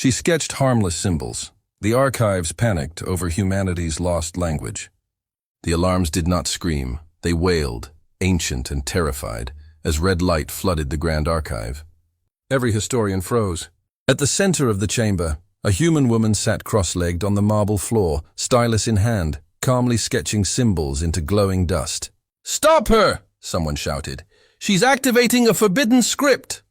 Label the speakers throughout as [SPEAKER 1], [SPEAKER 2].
[SPEAKER 1] She sketched harmless symbols. The archives panicked over humanity's lost language. The alarms did not scream. They wailed, ancient and terrified, as red light flooded the Grand Archive. Every historian froze. At the center of the chamber, a human woman sat cross-legged on the marble floor, stylus in hand, calmly sketching symbols into glowing dust. "Stop her!" someone shouted. "She's activating a forbidden script!"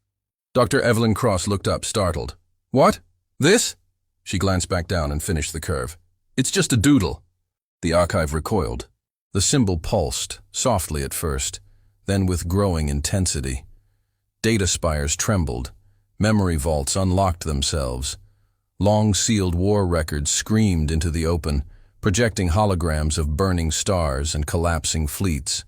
[SPEAKER 1] Dr. Evelyn Cross looked up, startled. "What? This?" She glanced back down and finished the curve. "It's just a doodle." The archive recoiled. The symbol pulsed, softly at first, then with growing intensity. Data spires trembled. Memory vaults unlocked themselves. Long-sealed war records screamed into the open, projecting holograms of burning stars and collapsing fleets.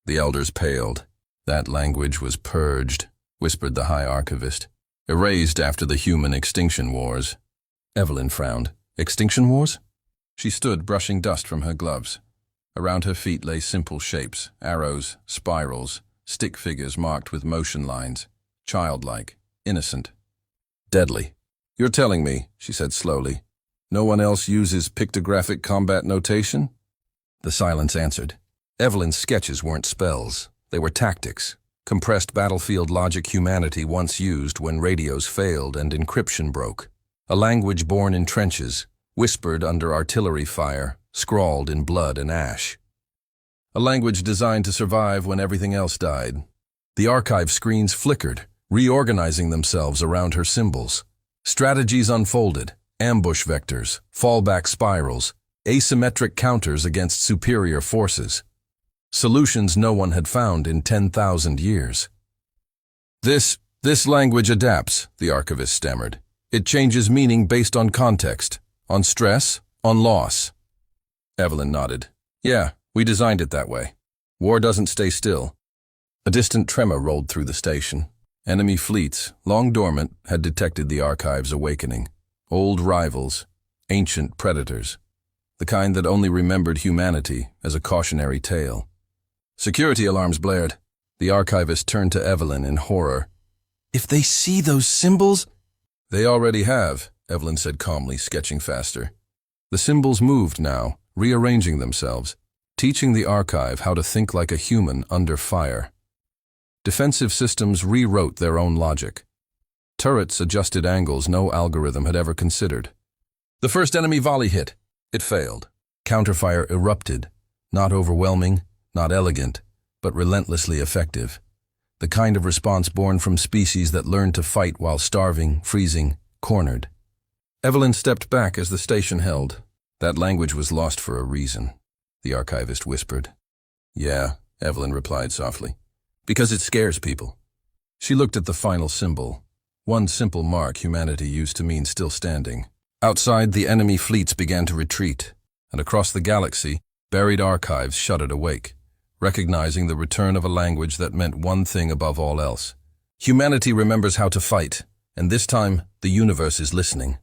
[SPEAKER 1] The elders paled. "That language was purged," whispered the High Archivist. "Erased after the human extinction wars." Evelyn frowned. "Extinction wars?" She stood, brushing dust from her gloves. Around her feet lay simple shapes, arrows, spirals, stick figures marked with motion lines. Childlike, innocent, deadly. "You're telling me," she said slowly, "no one else uses pictographic combat notation?" The silence answered. Evelyn's sketches weren't spells. They were tactics, compressed battlefield logic humanity once used when radios failed and encryption broke. A language born in trenches, whispered under artillery fire, scrawled in blood and ash. A language designed to survive when everything else died. The archive screens flickered, reorganizing themselves around her symbols. Strategies unfolded, ambush vectors, fallback spirals, asymmetric counters against superior forces. Solutions no one had found in 10,000 years. This language adapts," the archivist stammered. "It changes meaning based on context, on stress, on loss." Evelyn nodded. "Yeah, we designed it that way. War doesn't stay still." A distant tremor rolled through the station. Enemy fleets, long dormant, had detected the archive's awakening. Old rivals, ancient predators, the kind that only remembered humanity as a cautionary tale. Security alarms blared. The archivist turned to Evelyn in horror. "If they see those symbols—" "They already have," Evelyn said calmly, sketching faster. The symbols moved now, rearranging themselves, teaching the archive how to think like a human under fire. Defensive systems rewrote their own logic. Turrets adjusted angles no algorithm had ever considered. The first enemy volley hit. It failed. Counterfire erupted, not overwhelming, not elegant, but relentlessly effective. The kind of response born from species that learned to fight while starving, freezing, cornered. Evelyn stepped back as the station held. "That language was lost for a reason," the archivist whispered. "Yeah," Evelyn replied softly. "Because it scares people." She looked at the final symbol, one simple mark humanity used to mean still standing. Outside, the enemy fleets began to retreat, and across the galaxy, buried archives shuddered awake, recognizing the return of a language that meant one thing above all else. Humanity remembers how to fight, and this time, the universe is listening.